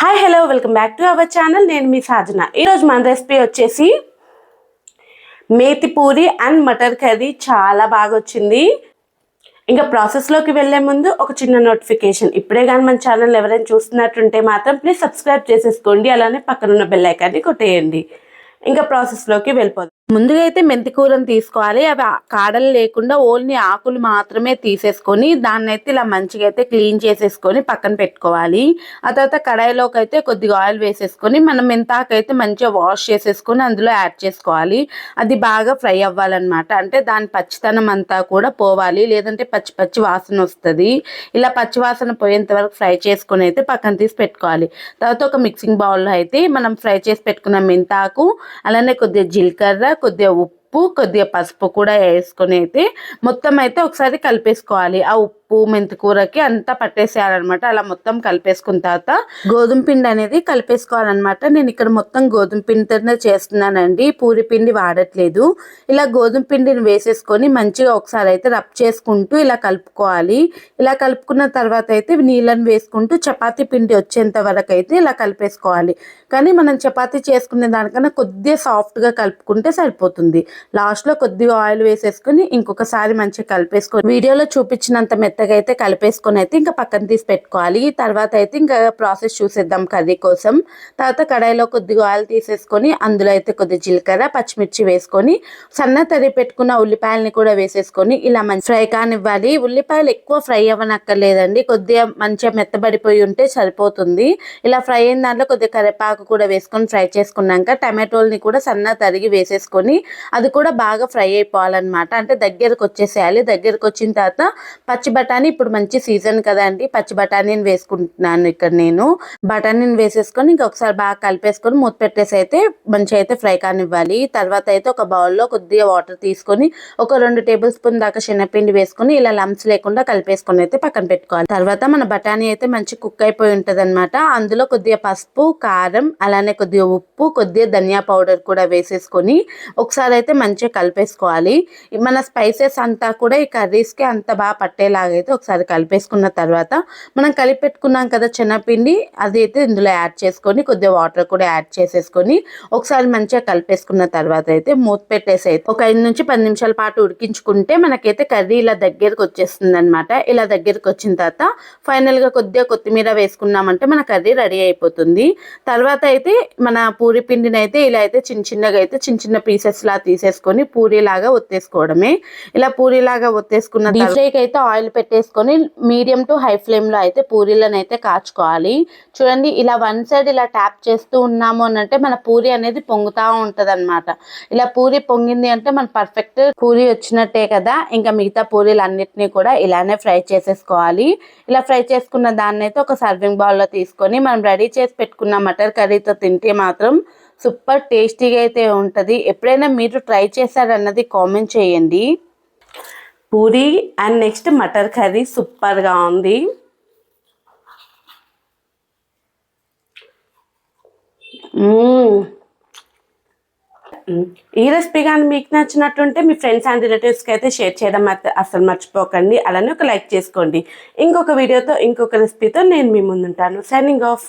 Hi hello welcome back to our channel. నేను మీ సాధన. ఈరోజు మన రెసిపీ వచ్చేసి మేతి పూరి అండ్ మటర్ కర్రీ. చాలా బాగా వచ్చింది. ఇంకా ప్రాసెస్లోకి వెళ్ళే ముందు ఒక చిన్న నోటిఫికేషన్. ఇప్పుడే కానీ మన ఛానల్ ఎవరైనా చూస్తున్నట్టుంటే మాత్రం ప్లీజ్ సబ్స్క్రైబ్ చేసేసుకోండి. అలానే పక్కనున్న బెల్ ఐకాన్ని కొట్టేయండి. ఇంకా ప్రాసెస్లోకి వెళ్ళిపోదాం. ముందుగా అయితే మెంతి కూరను తీసుకోవాలి. అవి కాడలు లేకుండా ఓన్లీ ఆకులు మాత్రమే తీసేసుకొని దాన్ని అయితే ఇలా మంచిగా అయితే క్లీన్ చేసేసుకొని పక్కన పెట్టుకోవాలి. ఆ తర్వాత కడాయిలోకి అయితే కొద్దిగా ఆయిల్ వేసేసుకొని మనం మెంతాకు అయితే మంచిగా వాష్ చేసేసుకొని అందులో యాడ్ చేసుకోవాలి. అది బాగా ఫ్రై అవ్వాలన్నమాట. అంటే దాని పచ్చితనం అంతా కూడా పోవాలి, లేదంటే పచ్చి పచ్చి వాసన వస్తుంది. ఇలా పచ్చి వాసన పోయేంత వరకు ఫ్రై చేసుకొని అయితే పక్కన తీసి పెట్టుకోవాలి. తర్వాత ఒక మిక్సింగ్ బౌల్లో అయితే మనం ఫ్రై చేసి పెట్టుకున్న మెంతాకు, అలానే కొద్దిగా జీలకర్ర, కొద్దిగా ఉప్పు, కొద్దిగా పసుపు కూడా వేసుకొని అయితే మొత్తం అయితే ఒకసారి కలిపేసుకోవాలి. ఆ ఉప్పు మెంతి కూరకి అంతా పట్టేసేయాలన్నమాట. అలా మొత్తం కలిపేసుకున్న తర్వాత గోధుమ పిండి అనేది కలిపేసుకోవాలన్నమాట. నేను ఇక్కడ మొత్తం గోధుమ పిండితోనే చేస్తున్నానండి, పూరి పిండి వాడట్లేదు. ఇలా గోధుమ పిండిని వేసేసుకొని మంచిగా ఒకసారి అయితే రబ్ చేసుకుంటూ ఇలా కలుపుకోవాలి. ఇలా కలుపుకున్న తర్వాత అయితే నీళ్ళని వేసుకుంటూ చపాతీ పిండి వచ్చేంత వరకు అయితే ఇలా కలిపేసుకోవాలి. కానీ మనం చపాతీ చేసుకునే దానికన్నా కొద్దిగా సాఫ్ట్గా కలుపుకుంటే సరిపోతుంది. లాస్ట్లో కొద్దిగా ఆయిల్ వేసేసుకొని ఇంకొకసారి మంచిగా కలిపేసుకొని వీడియోలో చూపించినంత మెత్తగా అయితే కలిపేసుకొని అయితే ఇంకా పక్కన తీసి పెట్టుకోవాలి. తర్వాత అయితే ఇంకా ప్రాసెస్ చూసేద్దాం కర్రీ కోసం. తర్వాత కడాయిలో కొద్దిగా ఆయిల్ తీసేసుకొని అందులో అయితే కొద్దిగా జీలకర్ర, పచ్చిమిర్చి వేసుకొని సన్న తరి పెట్టుకున్న ఉల్లిపాయలని కూడా వేసేసుకొని ఇలా మంచి ఫ్రై కానివ్వాలి. ఉల్లిపాయలు ఎక్కువ ఫ్రై అవ్వనక్కర్లేదండి, కొద్దిగా మంచిగా మెత్తబడిపోయి ఉంటే సరిపోతుంది. ఇలా ఫ్రై అయిన దాంట్లో కొద్దిగా కరివేపాకు కూడా వేసుకొని ఫ్రై చేసుకున్నాక టమాటోల్ని కూడా సన్న తరిగి వేసేసుకొని అది కూడా బాగా ఫ్రై అయిపోవాలన్నమాట. అంటే దగ్గరకు వచ్చేసేయాలి. దగ్గరకు వచ్చిన తర్వాత పచ్చి బఠానీ, ఇప్పుడు మంచి సీజన్ కదా అండి, పచ్చి బఠానీని వేసుకుంటున్నాను ఇక్కడ నేను. బఠానీని వేసేసుకొని ఇంకొకసారి బాగా కలిపేసుకొని మూత పెట్టేసి అయితే మంచిగా అయితే ఫ్రై కానివ్వాలి. తర్వాత అయితే ఒక బౌల్లో కొద్దిగా వాటర్ తీసుకొని ఒక 2 టేబుల్ స్పూన్ దాకా శనగపిండి వేసుకొని ఇలా లంప్స్ లేకుండా కలిపేసుకొని అయితే పక్కన పెట్టుకోవాలి. తర్వాత మన బఠానీ అయితే మంచి కుక్ అయిపోయి ఉంటుంది అనమాట. అందులో కొద్దిగా పసుపు, కారం, అలానే కొద్దిగా ఉప్పు, కొద్దిగా ధనియా పౌడర్ కూడా వేసేసుకొని ఒకసారి అయితే మంచిగా కలిపేసుకోవాలి. మన స్పైసెస్ అంతా కూడా ఈ కర్రీస్కి అంత బాగా పట్టేలాగైతే ఒకసారి కలిపేసుకున్న తర్వాత మనం కలిపి పెట్టుకున్నాం కదా శనగపిండి, అది అయితే ఇందులో యాడ్ చేసుకొని కొద్దిగా వాటర్ కూడా యాడ్ చేసేసుకొని ఒకసారి మంచిగా కలిపేసుకున్న తర్వాత అయితే మూత పెట్టేసి అయితే ఒక 5 నుంచి 10 నిమిషాల పాటు ఉడికించుకుంటే మనకైతే కర్రీ ఇలా దగ్గరకు వచ్చేస్తుంది అనమాట. ఇలా దగ్గరకు వచ్చిన తర్వాత ఫైనల్గా కొద్దిగా కొత్తిమీర వేసుకున్నామంటే మన కర్రీ రెడీ అయిపోతుంది. తర్వాత అయితే మన పూరి పిండిని అయితే ఇలా అయితే చిన్నగా అయితే చిన్న పీసెస్ లా తీసేసుకొని పూరీలాగా ఒత్తేసుకోవడమే. ఇలా పూరీలాగా ఒత్తేసుకున్న డీప్ ఫ్రైకి అయితే ఆయిల్ పెట్టేసుకొని మీడియం టు హై ఫ్లేమ్లో అయితే పూరీలను అయితే కాచుకోవాలి. చూడండి, ఇలా వన్ సైడ్ ఇలా ట్యాప్ చేస్తూ ఉన్నాము అని అంటే మన పూరి అనేది పొంగుతూ ఉంటుంది అనమాట. ఇలా పూరి పొంగింది అంటే మన పర్ఫెక్ట్ పూరి వచ్చినట్టే కదా. ఇంకా మిగతా పూరీలు అన్నిటినీ కూడా ఇలానే ఫ్రై చేసేసుకోవాలి. ఇలా ఫ్రై చేసుకున్న దాన్ని అయితే ఒక సర్వింగ్ బౌల్లో తీసుకొని మనం రెడీ చేసి పెట్టుకున్న మటర్ కర్రీతో తింటే మాత్రం సూపర్ టేస్టీగా అయితే ఉంటుంది. ఎప్పుడైనా మీరు ట్రై చేశారన్నది కామెంట్ చేయండి. Puri and next matar curry సూపర్గా ఉంది. ఈ రెసిపీ కానీ మీకు నచ్చినట్టుంటే మీ ఫ్రెండ్స్ అండ్ రిలేటివ్స్కి అయితే షేర్ చేయడం అసలు మర్చిపోకండి. అలానే ఒక లైక్ చేసుకోండి. ఇంకొక వీడియోతో ఇంకొక రెసిపీతో నేను మీ ముందుంటాను. Signing of.